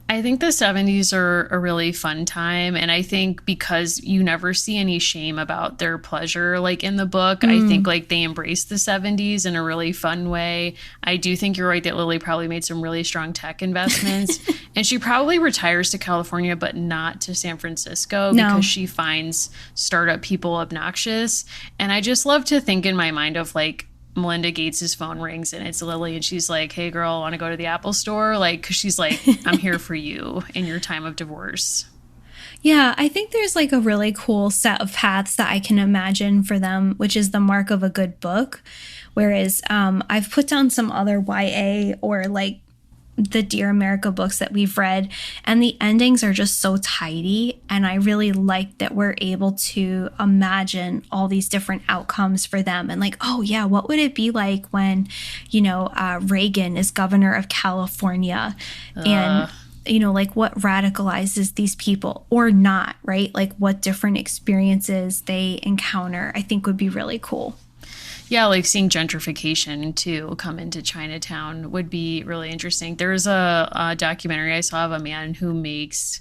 S3: I think the 70s are a really fun time. And I think because you never see any shame about their pleasure, like in the book, I think like they embrace the 70s in a really fun way. I do think you're right that Lily probably made some really strong tech investments. And she probably retires to California, but not to San Francisco because she finds startup people obnoxious. And I just love to think in my mind of like, Melinda Gates' phone rings and it's Lily and she's like, hey girl, want to go to the Apple store? Like, cause she's like, I'm here for you in your time of divorce.
S4: Yeah, I think there's like a really cool set of paths that I can imagine for them, which is the mark of a good book. Whereas I've put down some other YA or like the Dear America books that we've read, and the endings are just so tidy. And I really like that we're able to imagine all these different outcomes for them. And like, oh yeah, what would it be like when, you know, Reagan is governor of California and, you know, like what radicalizes these people or not, right? Like what different experiences they encounter, I think would be really cool.
S3: Yeah, like seeing gentrification too come into Chinatown would be really interesting. There's a documentary I saw of a man who makes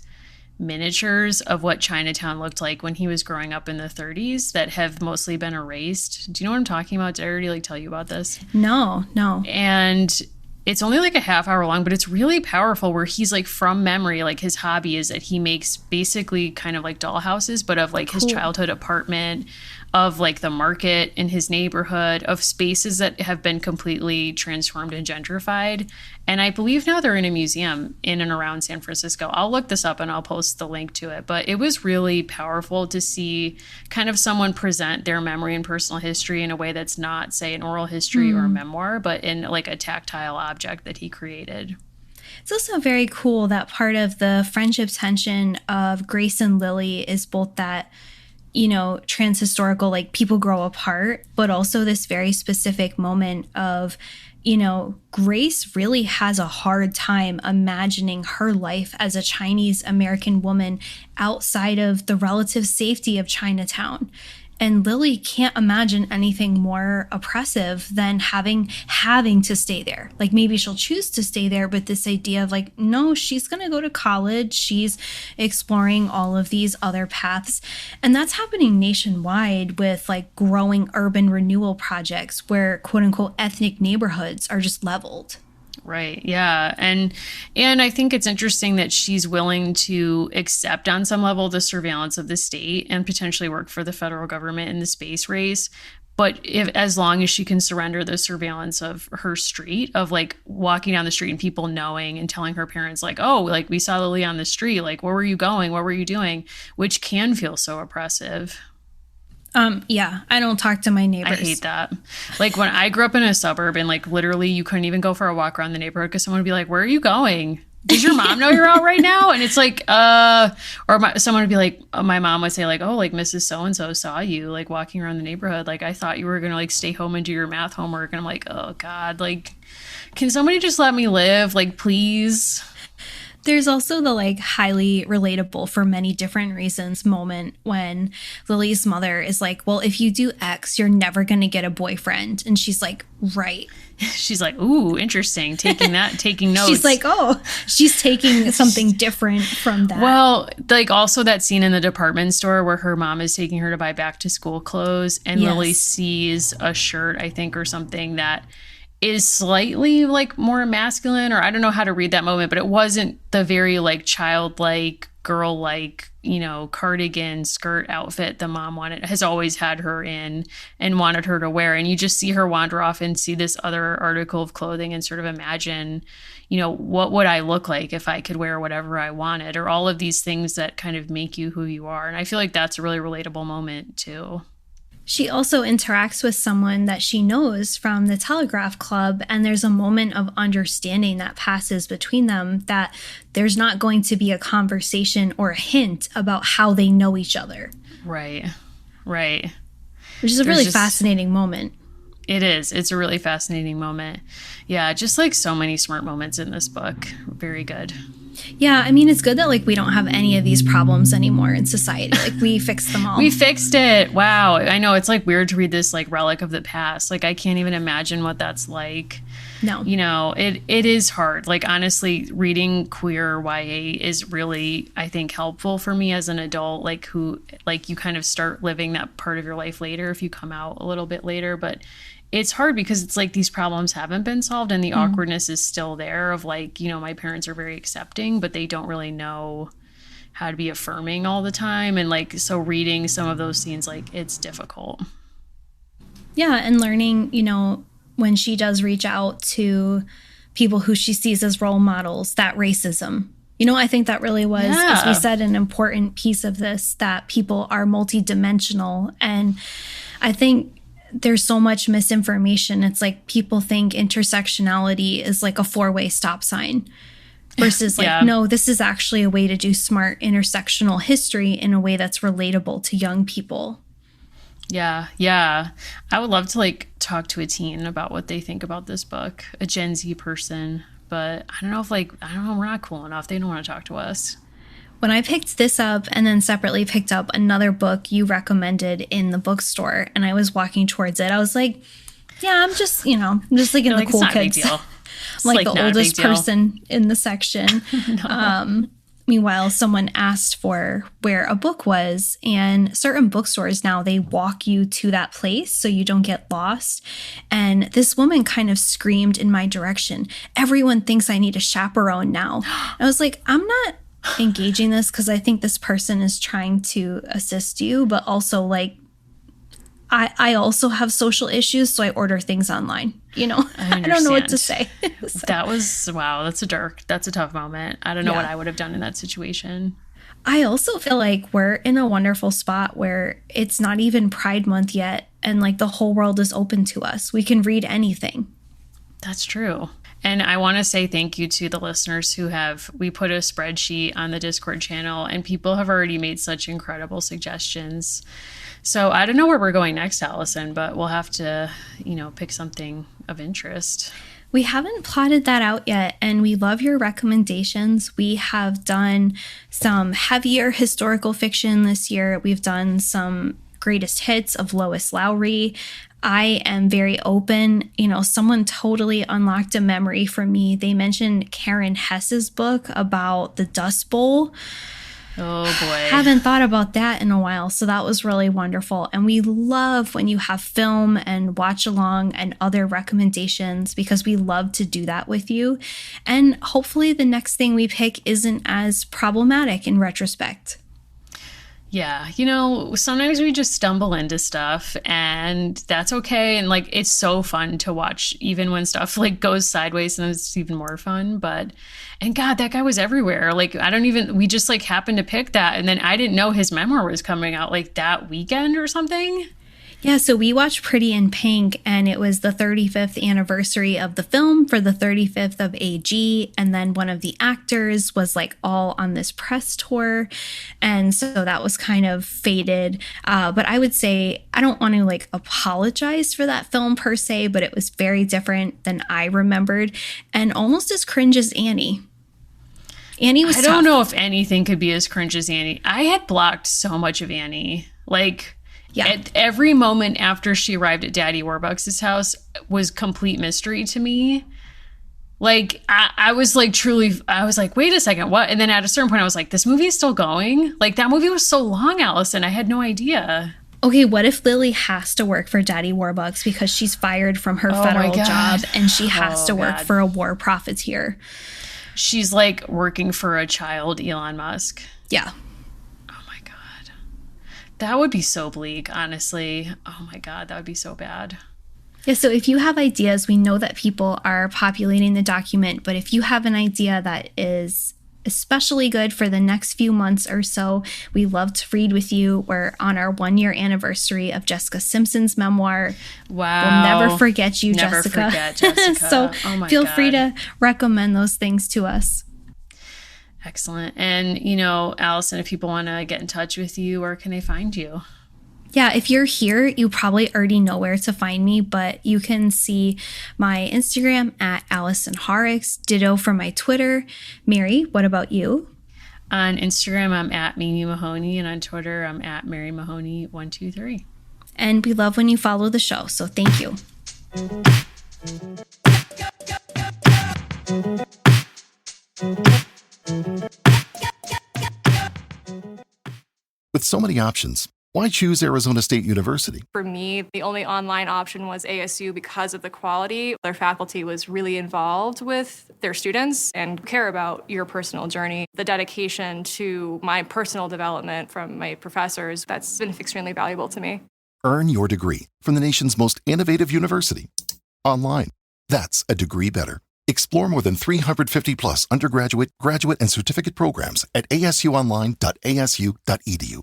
S3: miniatures of what Chinatown looked like when he was growing up in the 30s that have mostly been erased. Do you know what I'm talking about? Did I already like tell you about this?
S4: No.
S3: And it's only like a half hour long, but it's really powerful where he's like from memory, like his hobby is that he makes basically kind of like dollhouses, but of like his childhood apartment, of like the market in his neighborhood, of spaces that have been completely transformed and gentrified. And I believe now they're in a museum in and around San Francisco. I'll look this up and I'll post the link to it. But it was really powerful to see kind of someone present their memory and personal history in a way that's not, say, an oral history or a memoir, but in like a tactile object that he created.
S4: It's also very cool that part of the friendship tension of Grace and Lily is both that, you know, transhistorical, like people grow apart, but also this very specific moment of, you know, Grace really has a hard time imagining her life as a Chinese American woman outside of the relative safety of Chinatown. And Lily can't imagine anything more oppressive than having to stay there. Like maybe she'll choose to stay there, but this idea of like, no, she's going to go to college. She's exploring all of these other paths. And that's happening nationwide with like growing urban renewal projects where quote unquote ethnic neighborhoods are just leveled.
S3: Right. Yeah. And I think it's interesting that she's willing to accept on some level the surveillance of the state and potentially work for the federal government in the space race. But as long as she can surrender the surveillance of her street, of like walking down the street and people knowing and telling her parents like, oh, like we saw Lily on the street, like where were you going? What were you doing? Which can feel so oppressive.
S4: Yeah, I don't talk to my neighbors.
S3: I hate that. Like when I grew up in a suburb and like literally you couldn't even go for a walk around the neighborhood because someone would be like, where are you going? Does your mom know you're out right now? And it's like, someone would be like, my mom would say like, oh, like Mrs. So-and-so saw you like walking around the neighborhood. Like I thought you were going to like stay home and do your math homework. And I'm like, oh God, like, can somebody just let me live? Like, please.
S4: There's also the like highly relatable for many different reasons moment when Lily's mother is like, well, if you do X, you're never going to get a boyfriend. And she's like, right.
S3: She's like, ooh, interesting. Taking notes.
S4: She's like, oh, she's taking something different from that.
S3: Well, like also that scene in the department store where her mom is taking her to buy back to school clothes and Lily sees a shirt, I think, or something that is slightly like more masculine, or I don't know how to read that moment, but it wasn't the very like childlike, girl-like, you know, cardigan skirt outfit the mom has always had her in and wanted her to wear. And you just see her wander off and see this other article of clothing and sort of imagine, you know, what would I look like if I could wear whatever I wanted, or all of these things that kind of make you who you are. And I feel like that's a really relatable moment too.
S4: She also interacts with someone that she knows from the Telegraph Club, and there's a moment of understanding that passes between them that there's not going to be a conversation or a hint about how they know each other.
S3: Right.
S4: Which is a really fascinating moment.
S3: It is. It's a really fascinating moment. Yeah, just like so many smart moments in this book. Very good.
S4: Yeah, I mean, it's good that, like, we don't have any of these problems anymore in society. Like, we fixed them all.
S3: We fixed it. Wow. I know, it's, like, weird to read this, like, relic of the past. Like, I can't even imagine what that's like.
S4: No.
S3: You know, it is hard. Like, honestly, reading queer YA is really, I think, helpful for me as an adult, like, who, like, you kind of start living that part of your life later if you come out a little bit later. But it's hard because it's like these problems haven't been solved and the awkwardness is still there of, like, you know, my parents are very accepting, but they don't really know how to be affirming all the time. And, like, so reading some of those scenes, like, it's difficult.
S4: Yeah, and learning, you know, when she does reach out to people who she sees as role models, that racism. You know, I think that really was, as we said, an important piece of this, that people are multidimensional. And I think there's so much misinformation. It's like people think intersectionality is like a 4-way stop sign versus like, no, this is actually a way to do smart intersectional history in a way that's relatable to young people.
S3: Yeah. I would love to, like, talk to a teen about what they think about this book, a Gen Z person. But I don't know if, like, we're not cool enough. They don't want to talk to us.
S4: When I picked this up and then separately picked up another book you recommended in the bookstore and I was walking towards it, I was like, yeah, I'm just like in the cool kids. Like the oldest person in the section. Meanwhile, someone asked for where a book was, and certain bookstores now, they walk you to that place so you don't get lost. And this woman kind of screamed in my direction, "Everyone thinks I need a chaperone now." I was like, I'm not engaging this because I think this person is trying to assist you, but also, like, I also have social issues, so I order things online. You know, I don't know what to say. So.
S3: That was, wow, that's a tough moment. I don't know what I would have done in that situation.
S4: I also feel like we're in a wonderful spot where it's not even Pride Month yet, and, like, the whole world is open to us. We can read anything.
S3: That's true. And I want to say thank you to the listeners we put a spreadsheet on the Discord channel and people have already made such incredible suggestions. So I don't know where we're going next, Allison, but we'll have to, you know, pick something of interest.
S4: We haven't plotted that out yet, and we love your recommendations. We have done some heavier historical fiction this year. We've done some greatest hits of Lois Lowry. I am very open. You know, someone totally unlocked a memory for me. They mentioned Karen Hess's book about the Dust Bowl.
S3: Oh, boy.
S4: Haven't thought about that in a while, so that was really wonderful. And we love when you have film and watch along and other recommendations because we love to do that with you. And hopefully the next thing we pick isn't as problematic in retrospect.
S3: Yeah, you know, sometimes we just stumble into stuff and that's okay. And, like, it's so fun to watch even when stuff, like, goes sideways, and it's even more fun. And God, that guy was everywhere. Like, we just, like, happened to pick that. And then I didn't know his memoir was coming out, like, that weekend or something.
S4: Yeah, so we watched Pretty in Pink, and it was the 35th anniversary of the film for the 35th of AG, and then one of the actors was, like, all on this press tour, and so that was kind of faded. But I would say I don't want to, like, apologize for that film per se, but it was very different than I remembered, and almost as cringe as Annie. Annie was
S3: I don't know if anything could be as cringe as Annie. I had blocked so much of Annie. Like... Yeah. At every moment after she arrived at Daddy Warbucks' house was complete mystery to me. Like, I was like, truly, I was like, wait a second, what? And then at a certain point, I was like, this movie is still going? Like, that movie was so long, Allison. I had no idea.
S4: Okay, what if Lily has to work for Daddy Warbucks because she's fired from her federal job and she has to work for a war profiteer?
S3: She's, like, working for a child Elon Musk.
S4: Yeah.
S3: That would be so bleak, honestly. Oh my God, that would be so bad.
S4: Yeah, so if you have ideas, we know that people are populating the document, but if you have an idea that is especially good for the next few months or so. We love to read with you. We're on our 1-year anniversary of Jessica Simpson's memoir.
S3: Wow.
S4: We'll never forget you,
S3: Never
S4: Jessica.
S3: forget Jessica.
S4: So
S3: Oh my
S4: feel
S3: God.
S4: free to recommend those things to us.
S3: Excellent. And, you know, Allison, if people want to get in touch with you, where can they find you?
S4: Yeah, if you're here, you probably already know where to find me, but you can see my Instagram at Allison Horrocks, ditto for my Twitter. Mary, what about you?
S3: On Instagram, I'm at Mimi Mahoney, and on Twitter, I'm at Mary Mahoney123.
S4: And we love when you follow the show, so thank you.
S1: With so many options, why choose Arizona State University?
S5: For me, the only online option was ASU because of the quality. Their faculty was really involved with their students and care about your personal journey. The dedication to my personal development from my professors, that's been extremely valuable to me.
S1: Earn your degree from the nation's most innovative university. Online. That's a degree better. Explore more than 350 plus undergraduate, graduate, and certificate programs at asuonline.asu.edu.